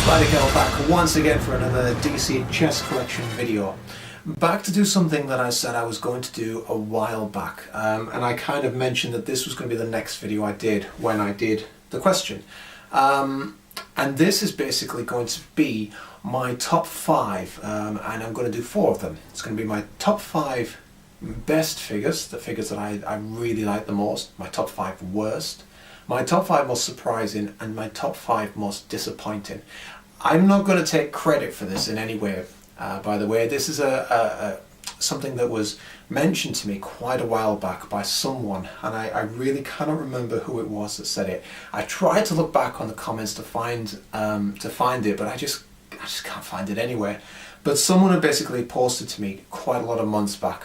Spider-Kel back once again for another DC chess collection video. Back to do something that I said I was going to do a while back, and I kind of mentioned that this was going to be the next video I did when I did the question. And this is basically going to be my top 5, and I'm going to do 4 of them. It's going to be my top 5 best figures, the figures that I really like the most, my top 5 worst, my top 5 most surprising, and my top 5 most disappointing. I'm not going to take credit for this in any way, by the way. This is something that was mentioned to me quite a while back by someone, and I really cannot remember who it was that said it. I tried to look back on the comments to find it, but I just can't find it anywhere. But someone had basically posted to me quite a lot of months back,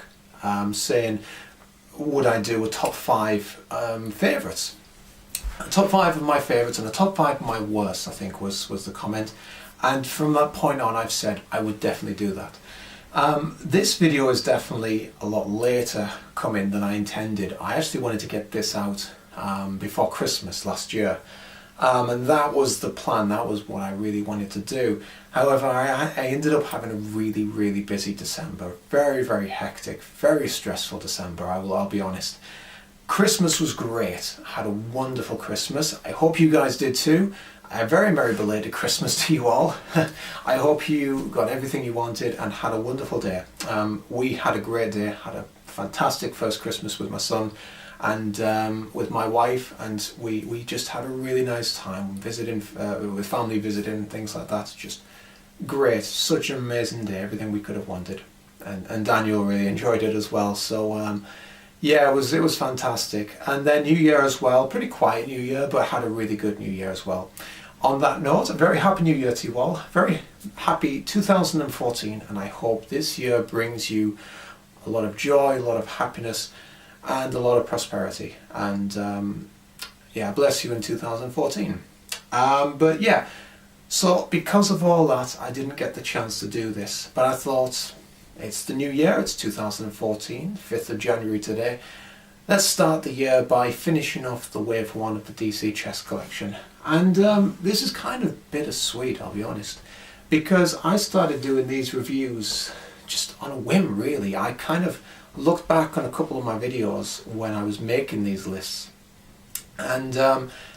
saying, would I do a top 5 favourites? A top 5 of my favourites and a top 5 of my worst, I think was the comment. And from that point on, I've said I would definitely do that. This video is definitely a lot later coming than I intended. I actually wanted to get this out before Christmas last year. And that was the plan, that was what I really wanted to do. However, I ended up having a really, really busy December. Very, very hectic, very stressful December, I'll be honest. Christmas was great. I had a wonderful Christmas. I hope you guys did too. A very merry belated Christmas to you all. I hope you got everything you wanted and had a wonderful day. We had a great day, had a fantastic first Christmas with my son and with my wife, and we just had a really nice time visiting, with family visiting, things like that. Just great, such an amazing day, everything we could have wanted. And Daniel really enjoyed it as well. So yeah, it was fantastic. And then New Year as well, pretty quiet New Year, but had a really good New Year as well. On that note, a very happy New Year to you all. Very happy 2014, and I hope this year brings you a lot of joy, a lot of happiness, and a lot of prosperity. And yeah, bless you in 2014. But yeah, so because of all that, I didn't get the chance to do this, but I thought, it's the new year, it's 2014, 5th of January today. Let's start the year by finishing off the wave 1 of the DC chess collection. And this is kind of bittersweet, I'll be honest, because I started doing these reviews just on a whim, really. I kind of looked back on a couple of my videos when I was making these lists, and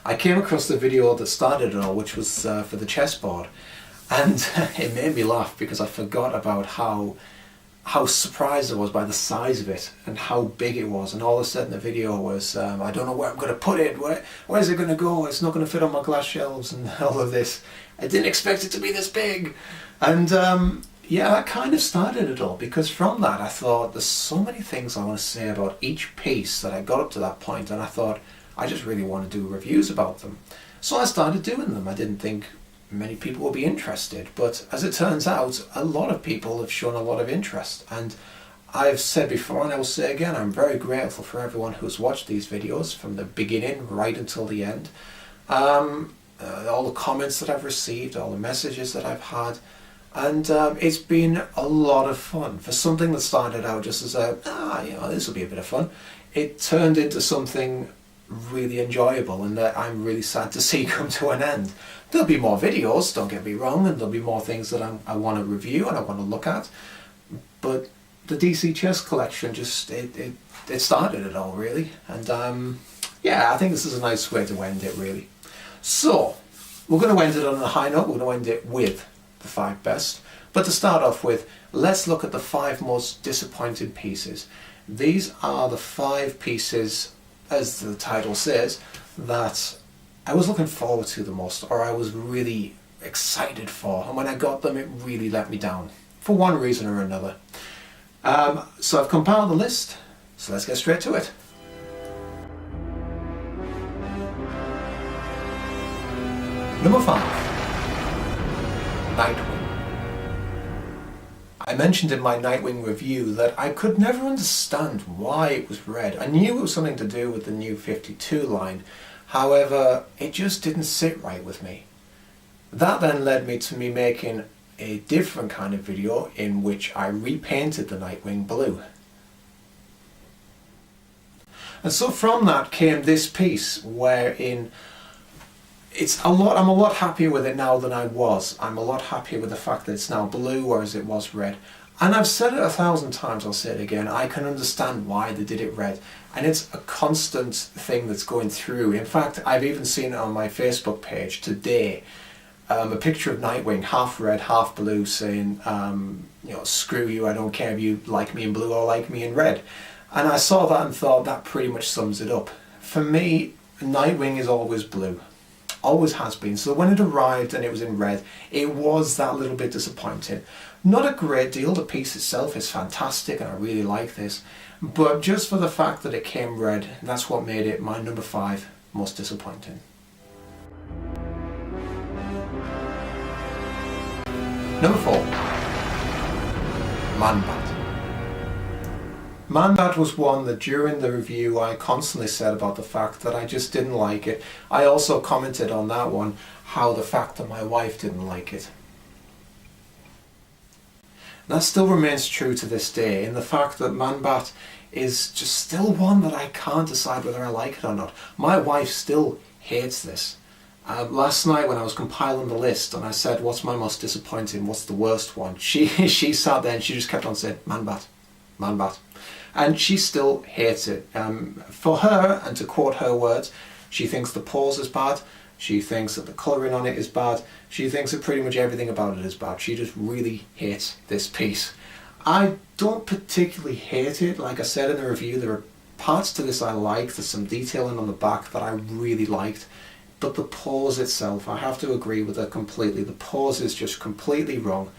I came across the video that started it all, which was for the chessboard, and it made me laugh because I forgot about how surprised I was by the size of it and how big it was, and all of a sudden the video was, I don't know where I'm going to put it, where's it going to go, it's not going to fit on my glass shelves and all of this. I didn't expect it to be this big. And yeah, that kind of started it all, because from that I thought there's so many things I want to say about each piece that I got up to that point, and I thought I just really want to do reviews about them. So I started doing them. I didn't think many people will be interested, but as it turns out, a lot of people have shown a lot of interest, and I've said before and I will say again, I'm very grateful for everyone who's watched these videos from the beginning right until the end. All the comments that I've received, all the messages that I've had, and it's been a lot of fun. For something that started out just as this will be a bit of fun, it turned into something really enjoyable, and that I'm really sad to see come to an end. There'll be more videos, don't get me wrong, and there'll be more things that I want to review and I want to look at, but the DC chess collection just it started it all, really. And yeah, I think this is a nice way to end it, really. So we're going to end it on a high note. We're going to end it with the 5 best, but to start off with, let's look at the 5 most disappointing pieces. These are the 5 pieces, as the title says, that I was looking forward to the most, or I was really excited for, and when I got them it really let me down, for one reason or another. So I've compiled the list, so let's get straight to it. Number 5. Nightwing. I mentioned in my Nightwing review that I could never understand why it was red. I knew it was something to do with the new 52 line, however, it just didn't sit right with me. That then led me to me making a different kind of video in which I repainted the Nightwing blue. And so from that came this piece, wherein I'm a lot happier with it now than I was. I'm a lot happier with the fact that it's now blue, whereas it was red. And I've said it 1,000 times, I'll say it again, I can understand why they did it red. And it's a constant thing that's going through. In fact, I've even seen it on my Facebook page today, a picture of Nightwing, half red, half blue, saying, you know, screw you, I don't care if you like me in blue or like me in red. And I saw that and thought that pretty much sums it up. For me, Nightwing is always blue. Always has been. So when it arrived and it was in red, it was that little bit disappointing. Not a great deal. The piece itself is fantastic and I really like this. But just for the fact that it came red, that's what made it my number 5 most disappointing. Number 4. Man-Bat. Man-Bat was one that during the review I constantly said about the fact that I just didn't like it. I also commented on that one how the fact that my wife didn't like it. That still remains true to this day, in the fact that Man-Bat is just still one that I can't decide whether I like it or not. My wife still hates this. Last night when I was compiling the list and I said what's my most disappointing, what's the worst one, she sat there and she just kept on saying Man-Bat, Man-Bat. And she still hates it. For her, and to quote her words, she thinks the pose is bad, she thinks that the colouring on it is bad, she thinks that pretty much everything about it is bad. She just really hates this piece. I don't particularly hate it. Like I said in the review, there are parts to this I like, there's some detailing on the back that I really liked, but the pose itself, I have to agree with her completely. The pose is just completely wrong.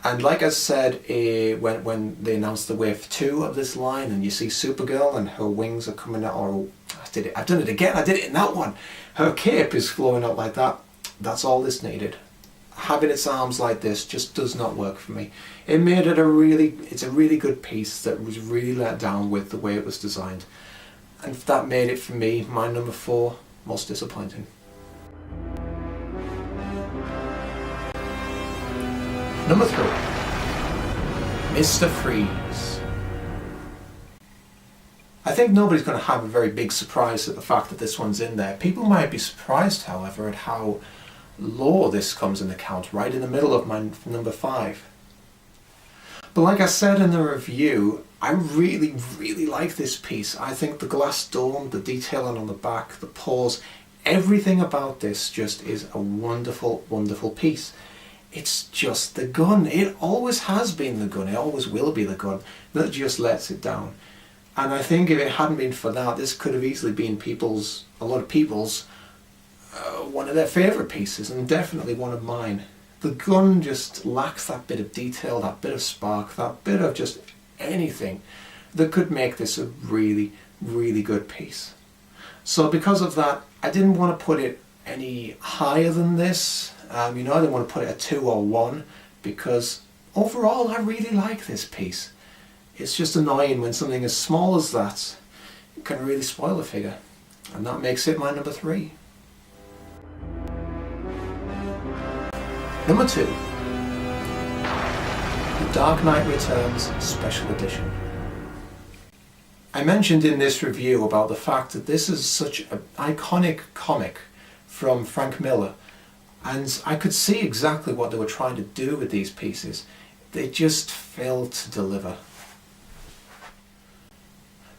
And like I said, when they announced the wave 2 of this line and you see Supergirl and her wings are coming out, or I've done it again, I did it in that one. Her cape is flowing out like that. That's all this needed. Having its arms like this just does not work for me. It made it it's a really good piece that was really let down with the way it was designed. And that made it for me my number 4 most disappointing. Number 3, Mr. Freeze. I think nobody's going to have a very big surprise at the fact that this one's in there. People might be surprised, however, at how low this comes in the count, right in the middle of my number 5. But like I said in the review, I really, really like this piece. I think the glass dome, the detailing on the back, the pose, everything about this just is a wonderful, wonderful piece. It's just the gun. It always has been the gun. It always will be the gun that just lets it down. And I think if it hadn't been for that, this could have easily been a lot of people's, one of their favourite pieces, and definitely one of mine. The gun just lacks that bit of detail, that bit of spark, that bit of just anything that could make this a really, really good piece. So because of that, I didn't want to put it any higher than this. I didn't want to put it at 2 or 1 because overall I really like this piece. It's just annoying when something as small as that can really spoil a figure, and that makes it my number 3. Number 2, The Dark Knight Returns Special Edition. I mentioned in this review about the fact that this is such an iconic comic from Frank Miller. And I could see exactly what they were trying to do with these pieces. They just failed to deliver.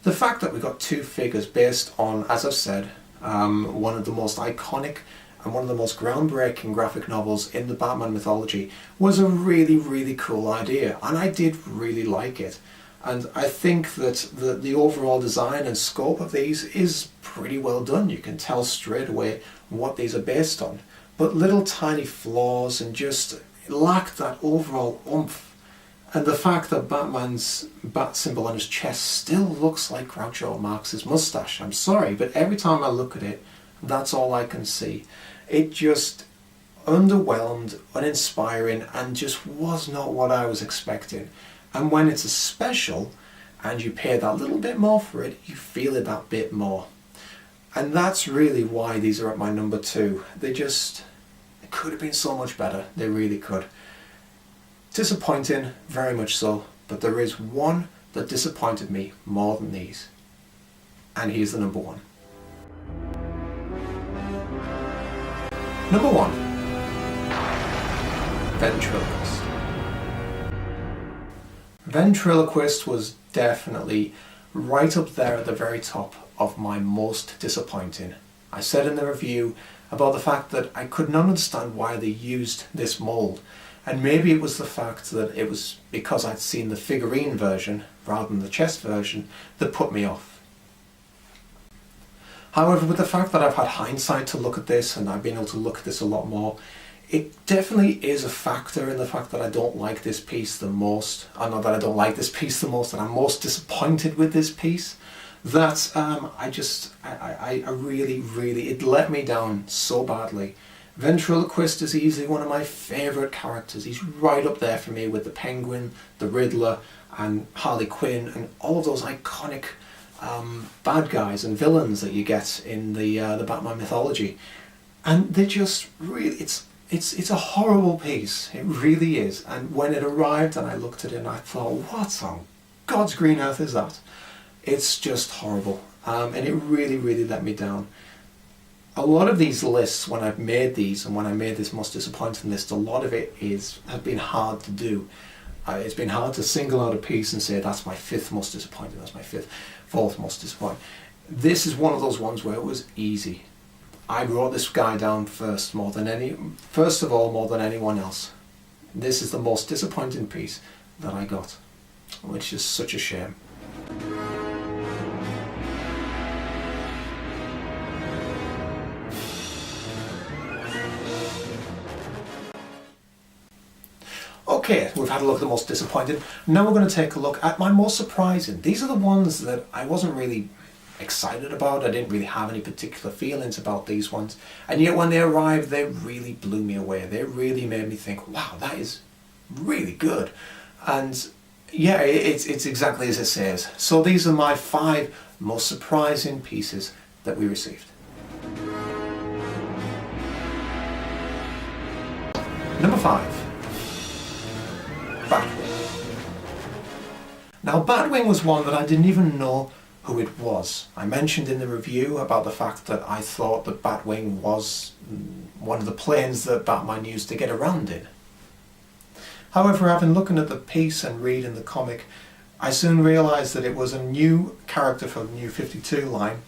The fact that we got 2 figures based on, as I've said, one of the most iconic and one of the most groundbreaking graphic novels in the Batman mythology was a really, really cool idea. And I did really like it. And I think that the overall design and scope of these is pretty well done. You can tell straight away what these are based on. But little tiny flaws and just lacked that overall oomph. And the fact that Batman's bat symbol on his chest still looks like Groucho Marx's mustache. I'm sorry, but every time I look at it, that's all I can see. It just underwhelmed, uninspiring, and just was not what I was expecting. And when it's a special, and you pay that little bit more for it, you feel it that bit more. And that's really why these are at my number 2. They could have been so much better. They really could. Disappointing, very much so. But there is one that disappointed me more than these. And he's the number 1. Number 1. Ventriliquist. Ventriliquist was definitely right up there at the very top of my most disappointing. I said in the review about the fact that I could not understand why they used this mould, and maybe it was the fact that it was because I'd seen the figurine version rather than the chest version that put me off. However, with the fact that I've had hindsight to look at this and I've been able to look at this a lot more, it definitely is a factor in the fact that I don't like this piece the most. I know that I don't like this piece the most and I'm most disappointed with this piece. That I really, it let me down so badly. Ventriliquist is easily one of my favourite characters. He's right up there for me with the Penguin, the Riddler and Harley Quinn and all of those iconic bad guys and villains that you get in the Batman mythology. And they just really, it's a horrible piece. It really is. And when it arrived and I looked at it and I thought, what on God's green earth is that? It's just horrible, and it really let me down. A lot of these lists, when I've made these and when I made this most disappointing list, a lot of it has been hard to do. It's been hard to single out a piece and say that's my 5th most disappointing, that's my 4th most disappointing. This is one of those ones where it was easy. I wrote this guy down first of all more than anyone else. This is the most disappointing piece that I got, which is such a shame. Okay, we've had a look at the most disappointing. Now we're going to take a look at my most surprising. These are the ones that I wasn't really excited about. I didn't really have any particular feelings about these ones. And yet when they arrived, they really blew me away. They really made me think, wow, that is really good. And yeah, it's exactly as it says. So these are my 5 most surprising pieces that we received. Number 5. Batwing. Now Batwing was one that I didn't even know who it was. I mentioned in the review about the fact that I thought that Batwing was one of the planes that Batman used to get around in. However, having looking at the piece and reading the comic, I soon realised that it was a new character for the New 52 line,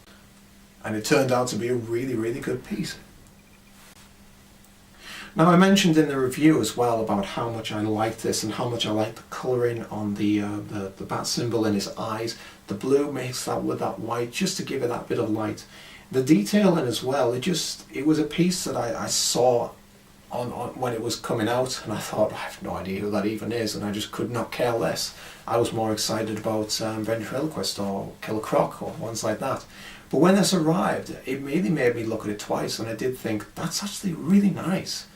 and it turned out to be a really good piece. Now I mentioned in the review as well about how much I liked this and how much I liked the colouring on the bat symbol in his eyes. The blue mixed that with that white just to give it that bit of light. The detailing as well, it was a piece that I saw on when it was coming out and I thought, I have no idea who that even is, and I just could not care less. I was more excited about Ventriliquist or Killer Croc or ones like that. But when this arrived, it really made me look at it twice, and I did think, that's actually really nice.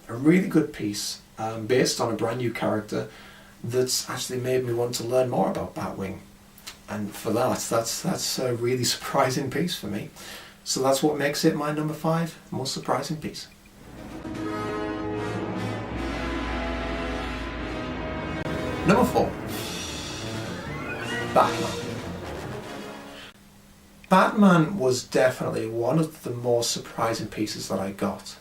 A really good piece based on a brand new character that's actually made me want to learn more about Batwing, and for that's a really surprising piece for me. So that's what makes it my number 5 most surprising piece. Number 4. Batman. Batman was definitely one of the more surprising pieces that I got.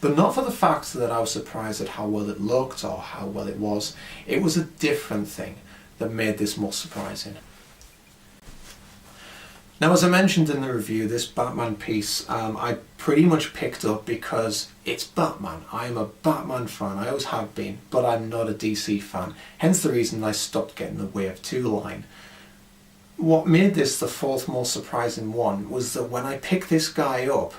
But not for the fact that I was surprised at how well it looked or how well it was. It was a different thing that made this more surprising. Now, as I mentioned in the review, this Batman piece I pretty much picked up because it's Batman. I am a Batman fan, I always have been, but I'm not a DC fan. Hence the reason I stopped getting the Wave 2 line. What made this the 4th most surprising one was that when I picked this guy up,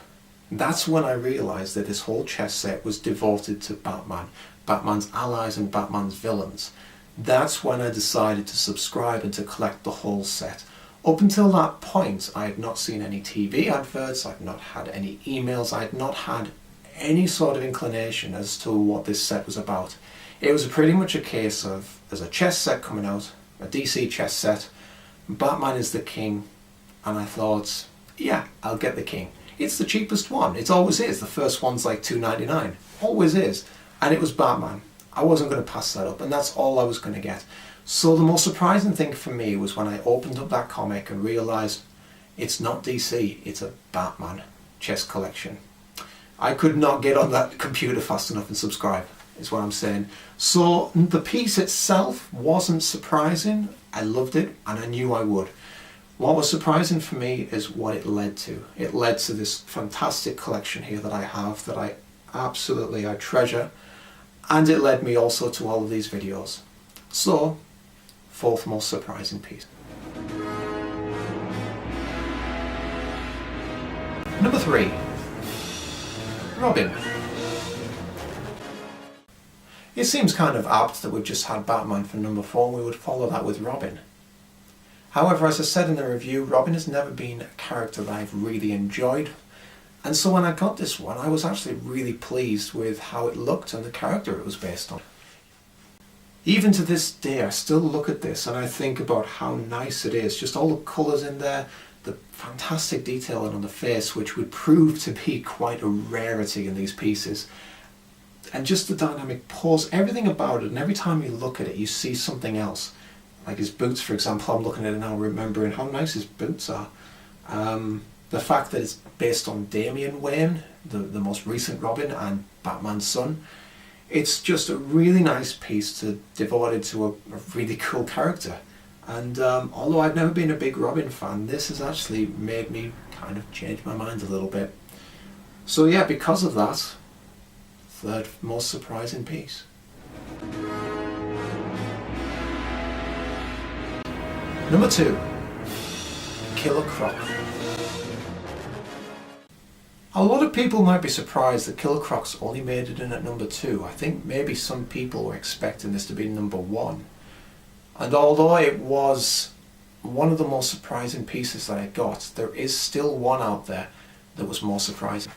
that's when I realised that this whole chess set was devoted to Batman, Batman's allies and Batman's villains. That's when I decided to subscribe and to collect the whole set. Up until that point, I had not seen any TV adverts, I'd not had any emails, I'd not had any sort of inclination as to what this set was about. It was pretty much a case of, there's a chess set coming out, a DC chess set, Batman is the king, and I thought, yeah, I'll get the king. It's the cheapest one. It always is. The first one's like $2.99. Always is. And it was Batman. I wasn't going to pass that up, and that's all I was going to get. So the most surprising thing for me was when I opened up that comic and realised it's not DC, it's a Batman chess collection. I could not get on that computer fast enough and subscribe, is what I'm saying. So the piece itself wasn't surprising. I loved it and I knew I would. What was surprising for me is what it led to. It led to this fantastic collection here that I have, that I treasure, and it led me also to all of these videos. So, fourth most surprising piece. Number 3. Robin. It seems kind of apt that we've just had Batman for number 4 and we would follow that with Robin. However, as I said in the review, Robin has never been a character that I've really enjoyed. And so when I got this one, I was actually really pleased with how it looked and the character it was based on. Even to this day, I still look at this and I think about how nice it is. Just all the colours in there, the fantastic detailing on the face, which would prove to be quite a rarity in these pieces. And just the dynamic pose, everything about it, and every time you look at it, you see something else. Like his boots, for example, I'm looking at it now, remembering how nice his boots are. The fact that it's based on Damian Wayne, the most recent Robin, and Batman's son. It's just a really nice piece devoted to a really cool character. And although I've never been a big Robin fan, this has actually made me kind of change my mind a little bit. So yeah, because of that, third most surprising piece. Number 2. Killer Croc. A lot of people might be surprised that Killer Croc's only made it in at number 2. I think maybe some people were expecting this to be number 1. And although it was one of the most surprising pieces that I got, there is still one out there that was more surprising.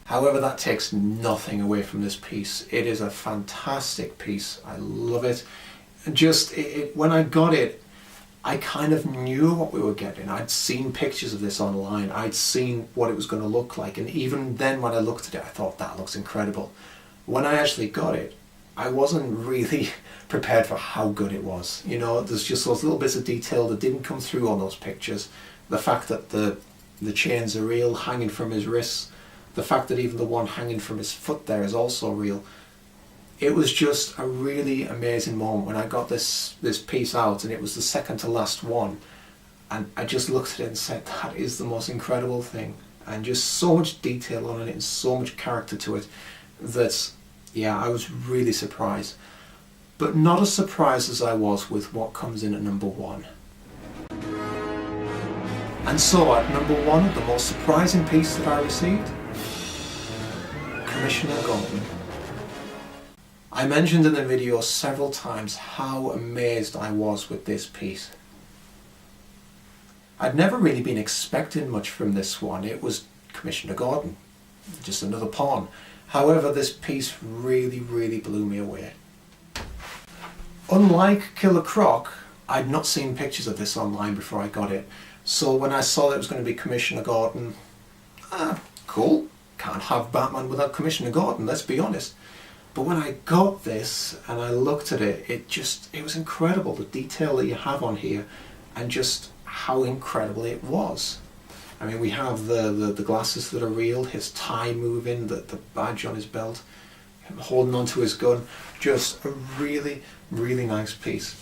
However, that takes nothing away from this piece. It is a fantastic piece. I love it. Just, when I got it, I kind of knew what we were getting. I'd seen pictures of this online. I'd seen what it was going to look like. And even then when I looked at it, I thought, that looks incredible. When I actually got it, I wasn't really prepared for how good it was. You know, there's just those little bits of detail that didn't come through on those pictures. The fact that the chains are real, hanging from his wrists. The fact that even the one hanging from his foot there is also real. It was just a really amazing moment when I got this piece out, and it was the second to last one, and I just looked at it and said, that is the most incredible thing, and just so much detail on it and so much character to it that, yeah, I was really surprised, but not as surprised as I was with what comes in at number 1. And so at number 1, the most surprising piece that I received, Commissioner Gordon. I mentioned in the video several times how amazed I was with this piece. I'd never really been expecting much from this one. It was Commissioner Gordon, just another pawn. However, this piece really, really blew me away. Unlike Killer Croc, I'd not seen pictures of this online before I got it. So when I saw that it was going to be Commissioner Gordon, cool. Can't have Batman without Commissioner Gordon, let's be honest. But when I got this and I looked at it, it was incredible, the detail that you have on here and just how incredible it was. I mean, we have the glasses that are real, his tie moving, the badge on his belt, him holding onto his gun. Just a really, really nice piece.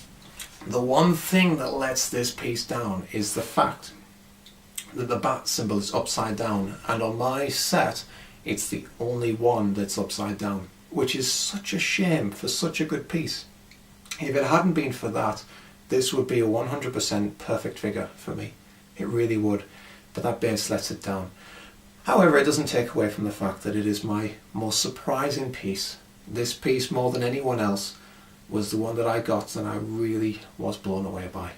The one thing that lets this piece down is the fact that the bat symbol is upside down, and on my set it's the only one that's upside down, which is such a shame for such a good piece. If it hadn't been for that, this would be a 100% perfect figure for me. It really would, but that base lets it down. However, it doesn't take away from the fact that it is my most surprising piece. This piece, more than anyone else, was the one that I got and I really was blown away by.